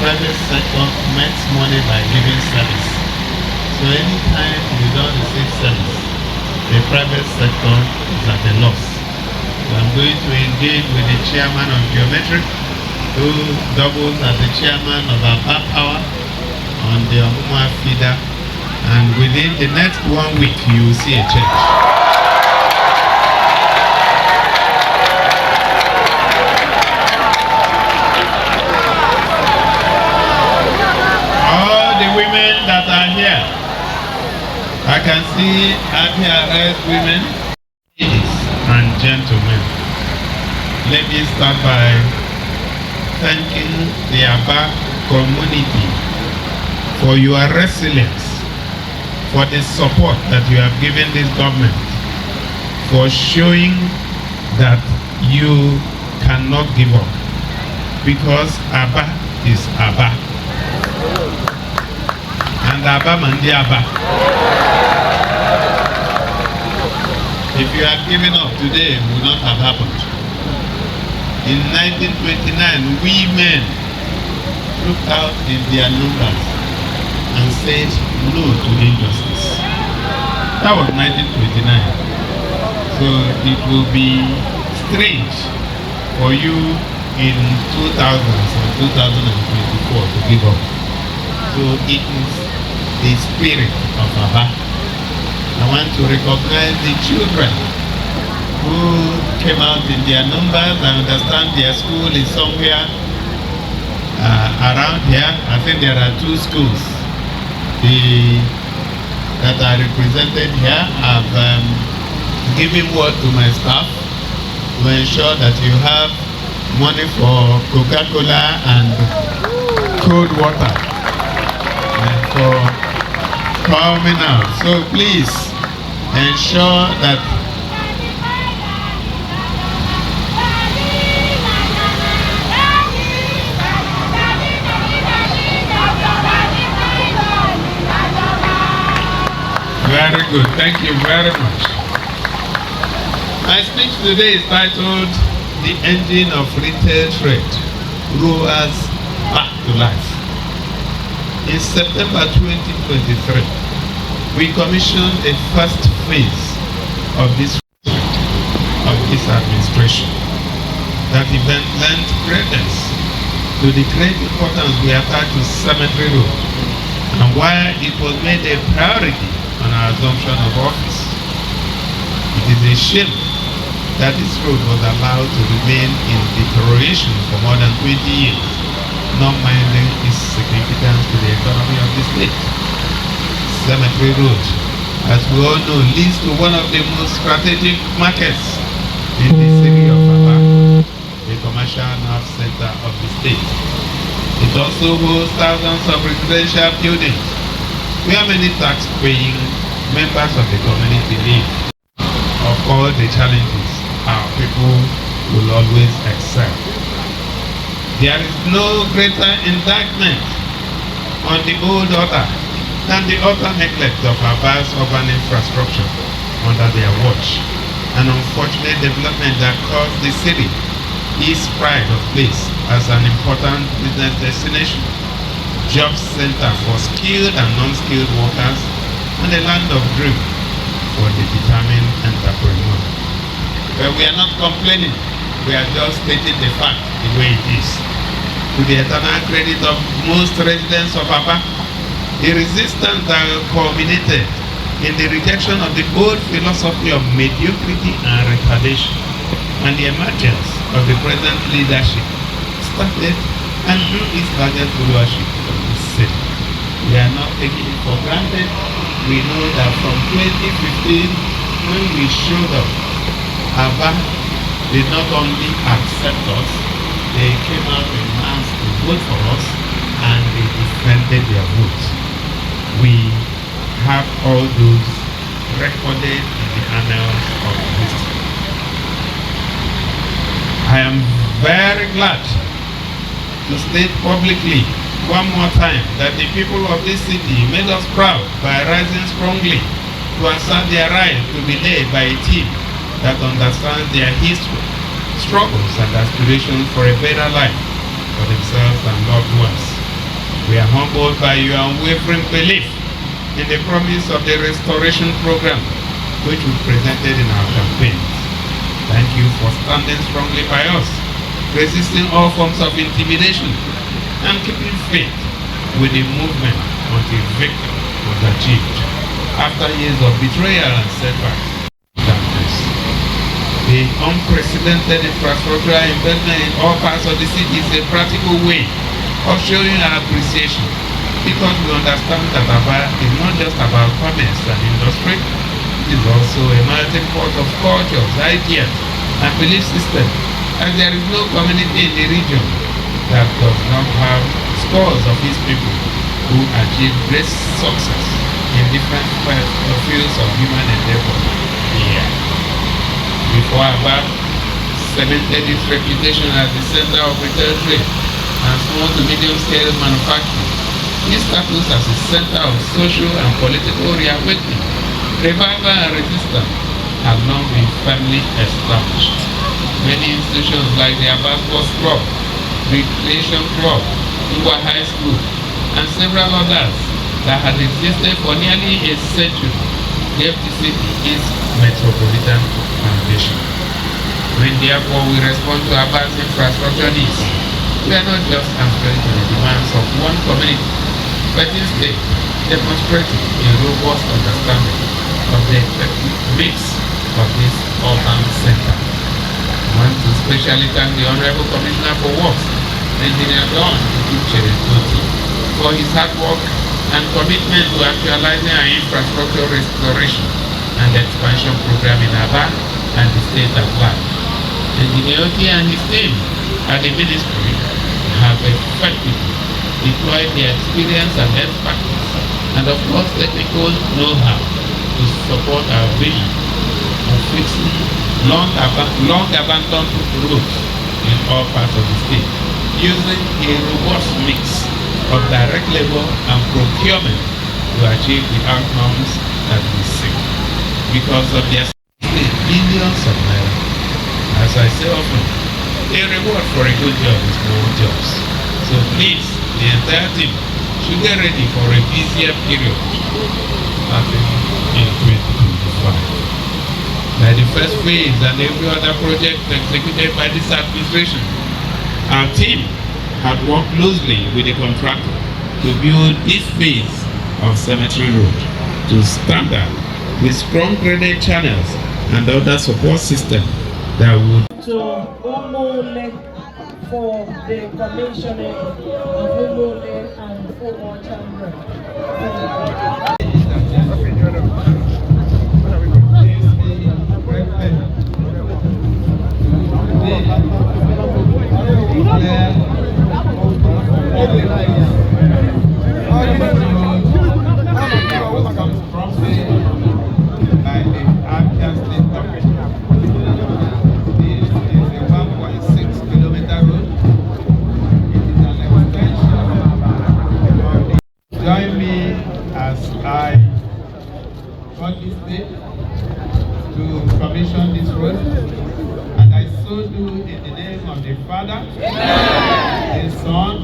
private sector makes money by giving service. So anytime you don't receive service, the private sector is at a loss. So I'm going to engage with the chairman of Geometric, who doubles as the chairman of our power on the Omuma feeder, and within the next 1 week you will see a change. All the women that are here, I can see happy arrest women, ladies and gentlemen. Let me start by thanking the Aba community for your resilience, for the support that you have given this government, for showing that you cannot give up, because Aba is Aba, and Aba mandi Aba. If you had given up today, it would not have happened. In 1929, women looked out in their numbers and said no to injustice. That was 1929. So it will be strange for you in 2000 or 2024 to give up. So it is the spirit of Aba. I want to recognize the children who came out in their numbers. I understand their school is somewhere around here. I think there are 2 schools that are represented here. I've given word to my staff to ensure that you have money for Coca-Cola and cold water for coming out. So please ensure that very good. Thank you very much. My speech today is titled The Engine of Retail Trade, Growers Back to Life. In September 2023, we commissioned a first phase of this administration. That event lent credence to the great importance we attach to Cemetery Road, and why it was made a priority on our assumption of office. It is a shame that this road was allowed to remain in deterioration for more than 20 years, not minding its significance to the economy of the state. Cemetery Road, as we all know, leads to one of the most strategic markets in the city of Aba, the commercial nerve center of the state. It also hosts thousands of residential buildings where many tax-paying members of the community live. Of all the challenges, our people will always excel. There is no greater indictment on the old order than the utter neglect of our vast urban infrastructure under their watch. An unfortunate development that caused the city its pride of place as an important business destination, job center for skilled and non-skilled workers, and a land of dream for the determined entrepreneur. But we are not complaining, we are just stating the fact the way it is. To the eternal credit of most residents of Aba, the resistance that culminated in the rejection of the old philosophy of mediocrity and retardation, and the emergence of the present leadership started and drew its largest followership from this city. We are not taking it for granted. We know that from 2015, when we showed up, Aba did not only accept us, they came out in mass to vote for us, and they defended their vote. We have all those recorded in the annals of history. I am very glad to state publicly one more time that the people of this city made us proud by rising strongly to assert their right to be led by a team that understands their history, struggles and aspirations for a better life for themselves and loved ones. We are humbled by your unwavering belief in the promise of the restoration program which we presented in our campaign. Thank you for standing strongly by us, resisting all forms of intimidation, and keeping faith with the movement until victory was achieved. After years of betrayal and setbacks, the unprecedented infrastructural investment in all parts of the city is a practical way of showing our appreciation, because we understand that Aba is not just about commerce and industry. It is also a melting pot of cultures, ideas, and belief systems, and there is no community in the region that does not have scores of its people who achieve great success in different fields of human endeavor here. Before Aba cemented its reputation as the center of retail trade and small to medium scale manufacturing, it established as a center of social and political reawakening, revival and resistance have long been firmly established. Many institutions like the Aba Sports Club, Recreation Club, Ngwa High School, and several others that had existed for nearly a century gave the city its metropolitan foundation. When therefore we respond to Aba's infrastructure needs, we are not just answering to the demands of one community, but instead demonstrating a robust understanding of the mix of this urban center. I want to especially thank the Honorable Commissioner for Works, Engineer Don Otti, for his hard work and commitment to actualizing our infrastructure restoration and expansion program in Aba and the state at large. Engineer Otti and his team at the ministry have effectively deployed their experience and best practice and of course technical know-how to support our vision of fixing long abandoned roads in all parts of the state, using a robust mix of direct labor and procurement to achieve the outcomes that we seek. Because of their billions of naira, as I say often, a reward for a good job is more jobs. So please, the entire team should get ready for a busier period starting in 2025. By the first phase and every other project executed by this administration, our team had worked closely with the contractor to build this phase of Cemetery Road to standard with strong graded channels and other support systems that would to Umule for the commissioning of Umule and Umo Chamber. Join me as I got this day to commission this road, and I so do in the name of the Father, the Son,